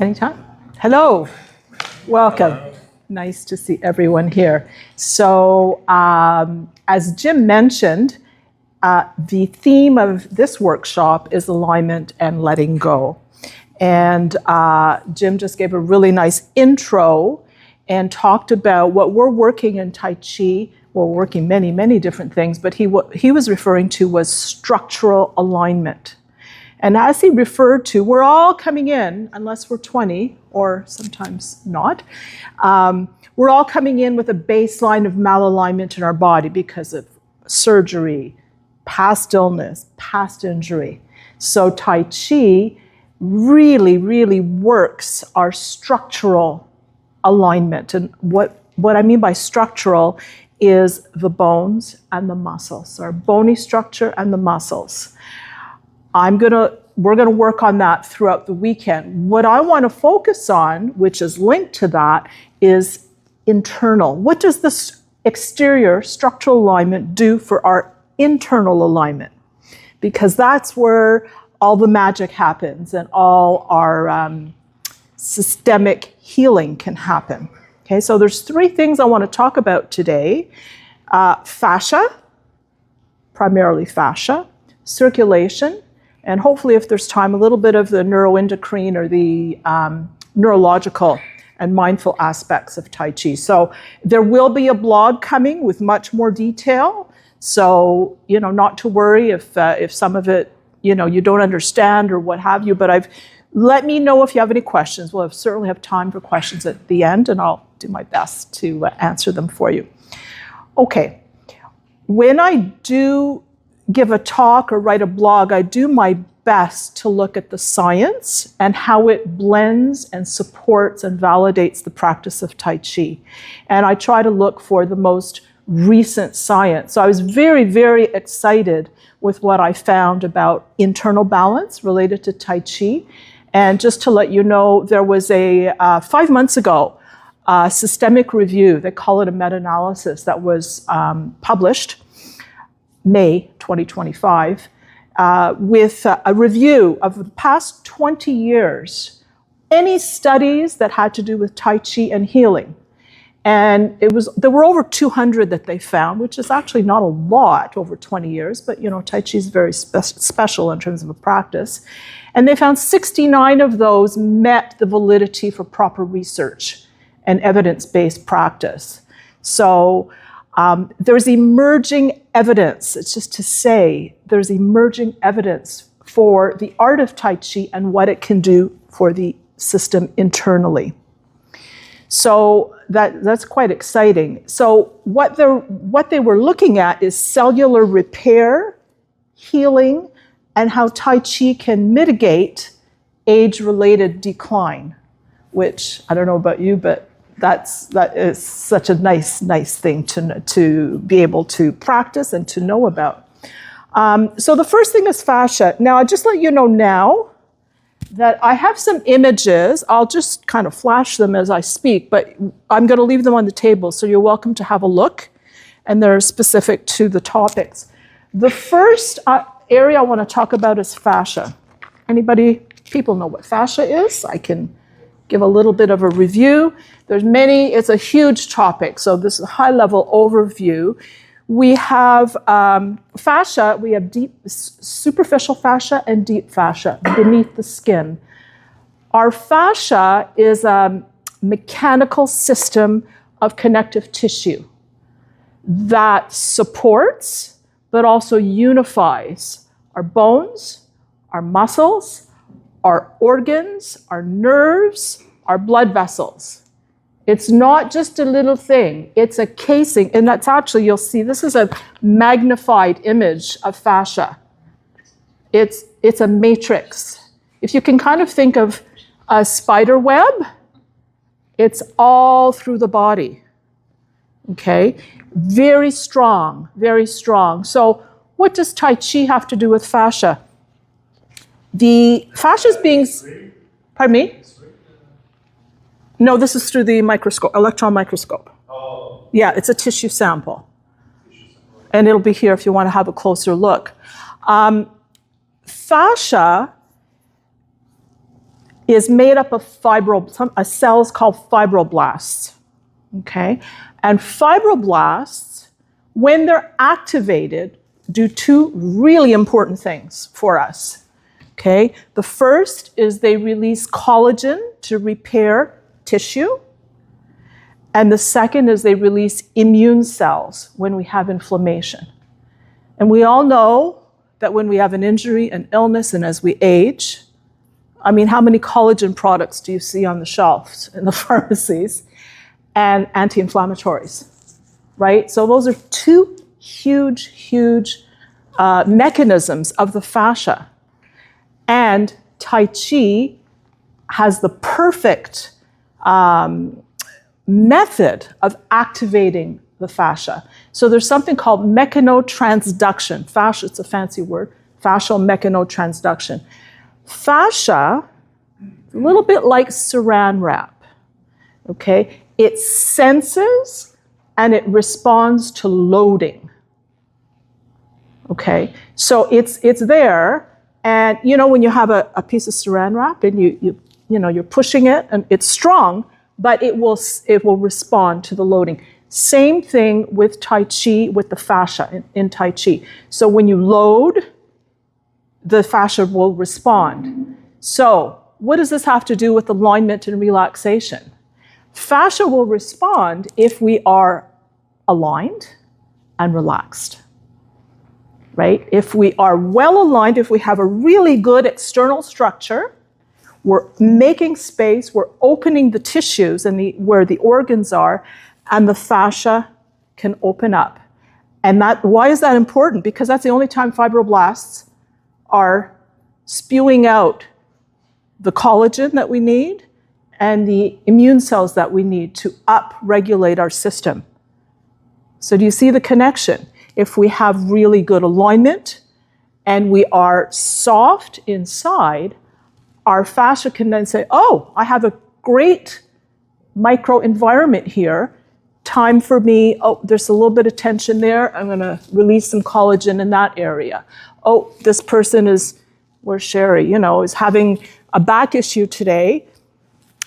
Anytime. Hello. Welcome. Nice to see everyone here. So, as Jim mentioned, the theme of this workshop is alignment and letting go. And Jim just gave a really nice intro and talked about what we're working in Tai Chi. We're working many, many different things, but what he was referring to was structural alignment. And as he referred to, we're all coming in, unless we're 20, or sometimes not, we're all coming in with a baseline of malalignment in our body because of surgery, past illness, past injury. So Tai Chi really, really works our structural alignment. And what I mean by structural is the bones and the muscles, our bony structure and the muscles. We're gonna work on that throughout the weekend. What I want to focus on, which is linked to that, is internal. What does this exterior structural alignment do for our internal alignment? Because that's where all the magic happens and all our systemic healing can happen. Okay, so there's three things I want to talk about today. Fascia, primarily fascia, circulation, and hopefully, if there's time, a little bit of the neuroendocrine or the neurological and mindful aspects of Tai Chi. So there will be a blog coming with much more detail. So, not to worry if some of it, you don't understand or what have you, but let me know if you have any questions. We'll certainly have time for questions at the end, and I'll do my best to answer them for you. Okay, when I do give a talk or write a blog, I do my best to look at the science and how it blends and supports and validates the practice of Tai Chi. And I try to look for the most recent science. So I was very, very excited with what I found about internal balance related to Tai Chi. And just to let you know, there was 5 months ago, a systemic review, they call it a meta-analysis, that was published May 2025, with a review of the past 20 years, any studies that had to do with Tai Chi and healing. And there were over 200 that they found, which is actually not a lot over 20 years, but Tai Chi is very special in terms of a practice. And they found 69 of those met the validity for proper research and evidence-based practice. So there's emerging evidence, it's just to say, there's emerging evidence for the art of Tai Chi and what it can do for the system internally. So that's quite exciting. So what they were looking at is cellular repair, healing, and how Tai Chi can mitigate age-related decline, which I don't know about you, but that is such a nice thing to be able to practice and to know about. So the first thing is fascia. Now, I'll just let you know now that I have some images. I'll just kind of flash them as I speak, but I'm going to leave them on the table, so you're welcome to have a look, and they're specific to the topics. The first area I want to talk about is fascia. People know what fascia is? I can give a little bit of a review. It's a huge topic, so this is a high-level overview. We have fascia, we have deep, superficial fascia and deep fascia beneath the skin. Our fascia is a mechanical system of connective tissue that supports, but also unifies our bones, our muscles, our organs, our nerves, our blood vessels. It's not just a little thing, it's a casing, and that's actually, you'll see, this is a magnified image of fascia. It's a matrix. If you can kind of think of a spider web, it's all through the body, okay? Very strong, very strong. So what does Tai Chi have to do with fascia? The fascia is being, pardon me? No, this is through the microscope, electron microscope. Oh. Yeah, it's a tissue sample. And it'll be here if you want to have a closer look. Fascia is made up of cells called fibroblasts. Okay? And fibroblasts, when they're activated, do two really important things for us. Okay? The first is they release collagen to repair tissue. And the second is they release immune cells when we have inflammation. And we all know that when we have an injury, an illness, and as we age, I mean, how many collagen products do you see on the shelves in the pharmacies? And anti-inflammatories, right? So those are two huge mechanisms of the fascia. And Tai Chi has the perfect method of activating the fascia. So there's something called mechanotransduction. Fascia, it's a fancy word, fascial mechanotransduction. Fascia, a little bit like saran wrap, okay? It senses and it responds to loading, okay? So it's there, and you know when you have a piece of saran wrap and you're pushing it and it's strong, but it will respond to the loading. Same thing with Tai Chi, with the fascia in Tai Chi. So when you load, the fascia will respond. So what does this have to do with alignment and relaxation? Fascia will respond if we are aligned and relaxed, right? If we are well aligned, if we have a really good external structure, we're making space, we're opening the tissues and where the organs are, and the fascia can open up. And why is that important? Because that's the only time fibroblasts are spewing out the collagen that we need and the immune cells that we need to up-regulate our system. So do you see the connection? If we have really good alignment and we are soft inside, our fascia can then say, oh, I have a great microenvironment here. Time for me, oh, there's a little bit of tension there. I'm going to release some collagen in that area. Oh, this person where's Sherry, is having a back issue today.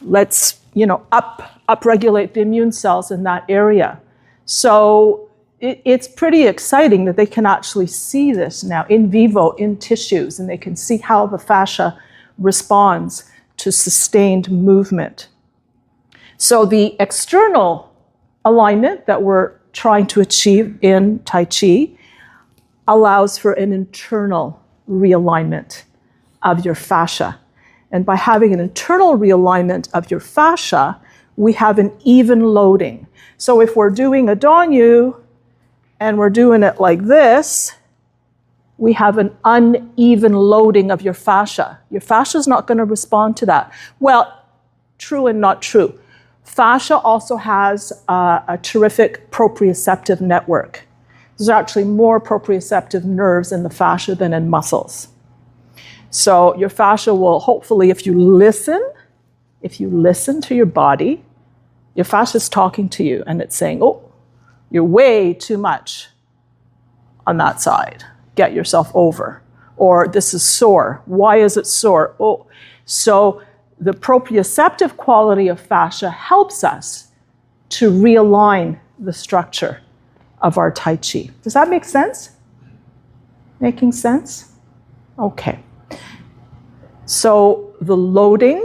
Let's, up-regulate the immune cells in that area. So it's pretty exciting that they can actually see this now in vivo, in tissues, and they can see how the fascia responds to sustained movement. So the external alignment that we're trying to achieve in Tai Chi allows for an internal realignment of your fascia. And by having an internal realignment of your fascia, we have an even loading. So if we're doing a Danyu and we're doing it like this, we have an uneven loading of your fascia. Your fascia is not going to respond to that. Well, true and not true. Fascia also has a terrific proprioceptive network. There's actually more proprioceptive nerves in the fascia than in muscles. So your fascia will hopefully, if you listen to your body, your fascia is talking to you and it's saying, oh, you're way too much on that side. Get yourself over. Or this is sore. Why is it sore? Oh, so the proprioceptive quality of fascia helps us to realign the structure of our Tai Chi. Does that make sense? Making sense? Okay. So the loading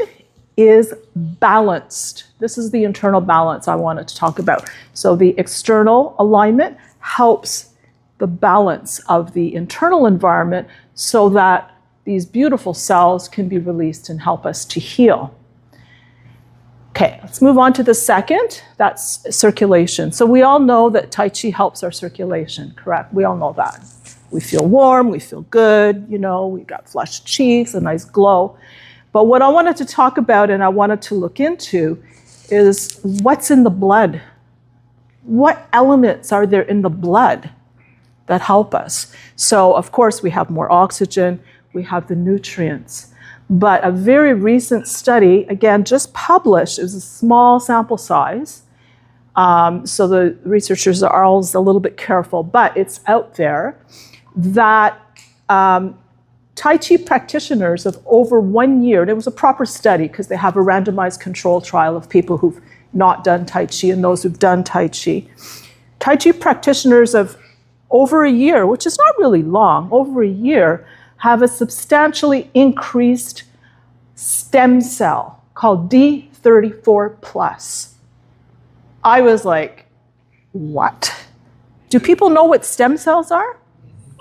is balanced. This is the internal balance I wanted to talk about. So the external alignment helps the balance of the internal environment so that these beautiful cells can be released and help us to heal. Okay, let's move on to the second. That's circulation. So we all know that Tai Chi helps our circulation, correct? We all know that. We feel warm, we feel good, we've got flushed cheeks, a nice glow. But what I wanted to talk about and I wanted to look into is what's in the blood. What elements are there in the blood that help us? So, of course, we have more oxygen, we have the nutrients. But a very recent study, again, just published, it was a small sample size, so the researchers are always a little bit careful, but it's out there, that Tai Tai Chi practitioners of over 1 year, and it was a proper study because they have a randomized control trial of people who've not done Tai Chi and those who've done Tai Chi. Tai Chi practitioners of over a year, which is not really long, over a year, have a substantially increased stem cell called D34 plus. I was like, what? Do people know what stem cells are?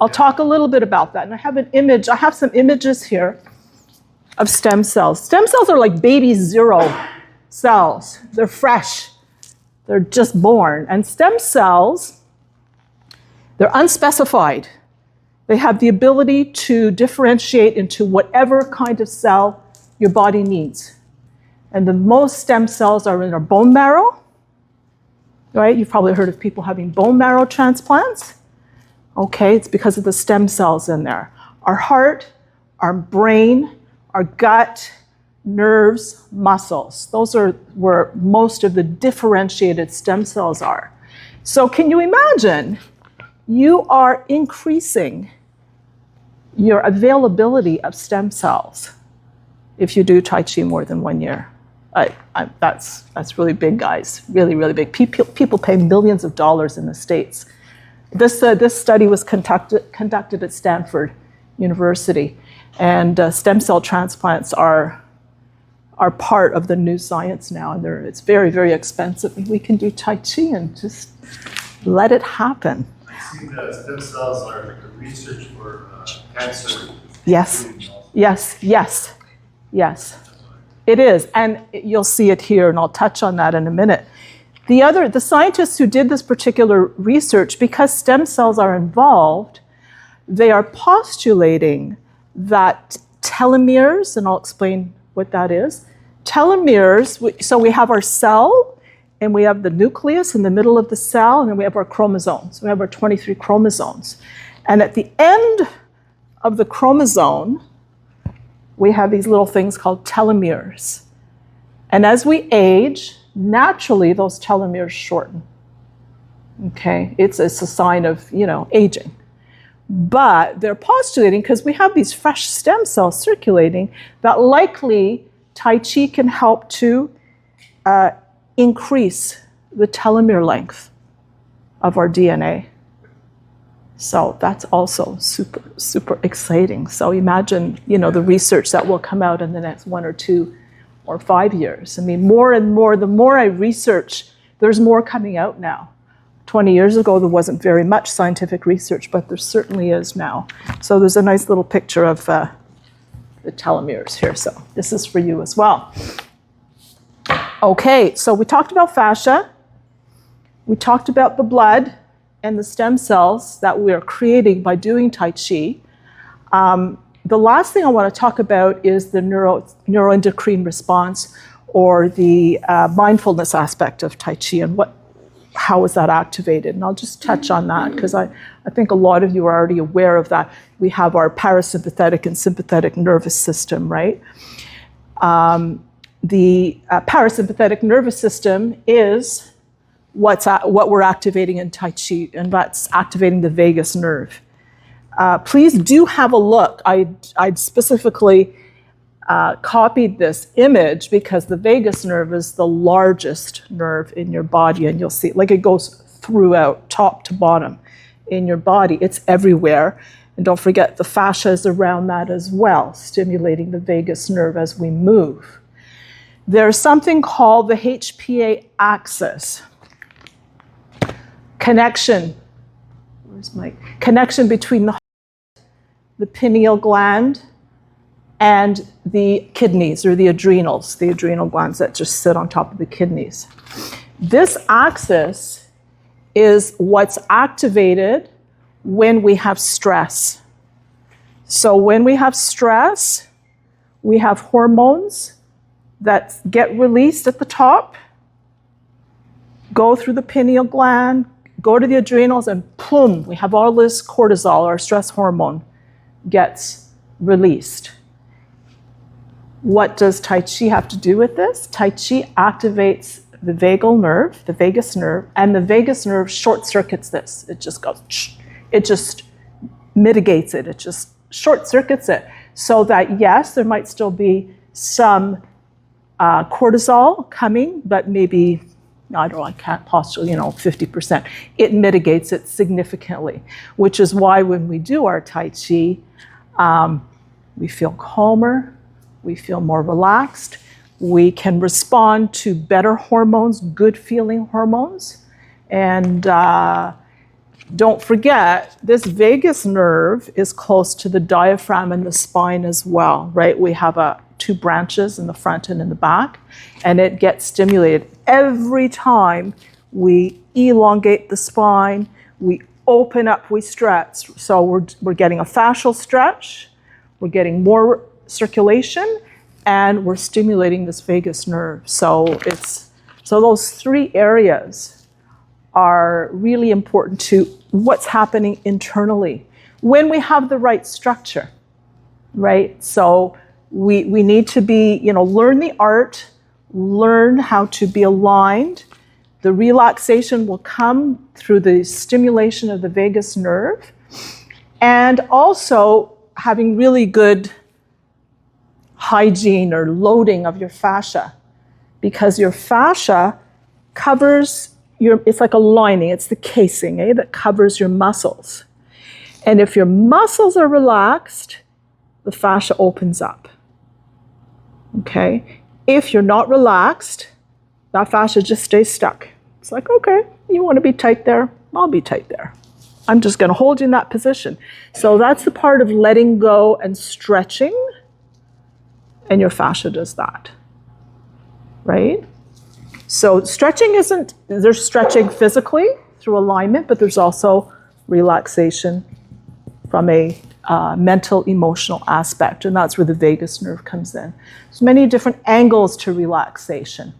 I'll talk a little bit about that. And I have an image, I have some images here of stem cells. Stem cells are like baby zero cells. They're fresh. They're just born. And stem cells, they're unspecified. They have the ability to differentiate into whatever kind of cell your body needs. And the most stem cells are in our bone marrow, right? You've probably heard of people having bone marrow transplants. Okay, it's because of the stem cells in there. Our heart, our brain, our gut, nerves, muscles. Those are where most of the differentiated stem cells are. So can you imagine you are increasing your availability of stem cells if you do Tai Chi more than 1 year? That's really big, guys. Really, really big. People pay millions of dollars in the States. This study was conducted at Stanford University, and stem cell transplants are part of the new science now, and it's very, very expensive. And we can do Tai Chi and just let it happen. I see that stem cells are like a research for cancer. Yes, yes, yes, yes. It is, and you'll see it here, and I'll touch on that in a minute. The scientists who did this particular research, because stem cells are involved, they are postulating that telomeres, and I'll explain what that is. Telomeres, so we have our cell, and we have the nucleus in the middle of the cell, and then we have our chromosomes. We have our 23 chromosomes. And at the end of the chromosome, we have these little things called telomeres. And as we age, naturally, those telomeres shorten. Okay, it's a sign of, aging. But they're postulating, because we have these fresh stem cells circulating, that likely Tai Chi can help to increase the telomere length of our DNA. So that's also super, super exciting. So imagine, the research that will come out in the next 1 or 2 or 5 years. I mean, more and more, the more I research, there's more coming out now. 20 years ago, there wasn't very much scientific research, but there certainly is now. So there's a nice little picture of the telomeres here. So this is for you as well. Okay, so we talked about fascia. We talked about the blood and the stem cells that we are creating by doing Tai Chi. The last thing I want to talk about is the neuroendocrine response, or the mindfulness aspect of Tai Chi, and how is that activated. And I'll just touch on that, because I think a lot of you are already aware of that. We have our parasympathetic and sympathetic nervous system, right? The parasympathetic nervous system is what we're activating in Tai Chi, and that's activating the vagus nerve. Please do have a look. I'd specifically copied this image because the vagus nerve is the largest nerve in your body, and you'll see it goes throughout, top to bottom in your body. It's everywhere. And don't forget, the fascia is around that as well, stimulating the vagus nerve as we move. There's something called the HPA axis. Connection between the pineal gland and the kidneys, or the adrenals, the adrenal glands that just sit on top of the kidneys. This axis is what's activated when we have stress. So when we have stress, we have hormones that get released at the top, go through the pineal gland, go to the adrenals, and boom, we have all this cortisol, our stress hormone, gets released. What does Tai Chi have to do with this? Tai Chi activates the vagal nerve, the vagus nerve, and the vagus nerve short circuits this. It just goes, it just mitigates it. It just short circuits it. so that yes, there might still be some cortisol coming, but maybe, I don't know, I can't postulate, 50%. It mitigates it significantly, which is why when we do our Tai Chi, we feel calmer, we feel more relaxed, we can respond to better hormones, good feeling hormones. And don't forget, this vagus nerve is close to the diaphragm and the spine as well, right? We have two branches in the front and in the back, and it gets stimulated every time we elongate the spine, we open up, we stretch. So we're getting a fascial stretch, we're getting more circulation, and we're stimulating this vagus nerve. So those three areas are really important to what's happening internally when we have the right structure, right? So we need to be, learn the art, learn how to be aligned. The relaxation will come through the stimulation of the vagus nerve, and also having really good hygiene or loading of your fascia, because your fascia covers it's like a lining, it's the casing, that covers your muscles. And if your muscles are relaxed, the fascia opens up. Okay? If you're not relaxed, that fascia just stays stuck. It's like, okay, you want to be tight there? I'll be tight there. I'm just going to hold you in that position. So that's the part of letting go and stretching, and your fascia does that, right? So stretching there's stretching physically through alignment, but there's also relaxation from a mental, emotional aspect, and that's where the vagus nerve comes in. There's many different angles to relaxation.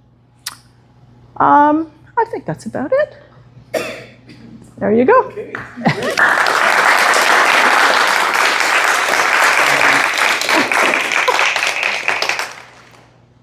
I think that's about it. There you go. Okay.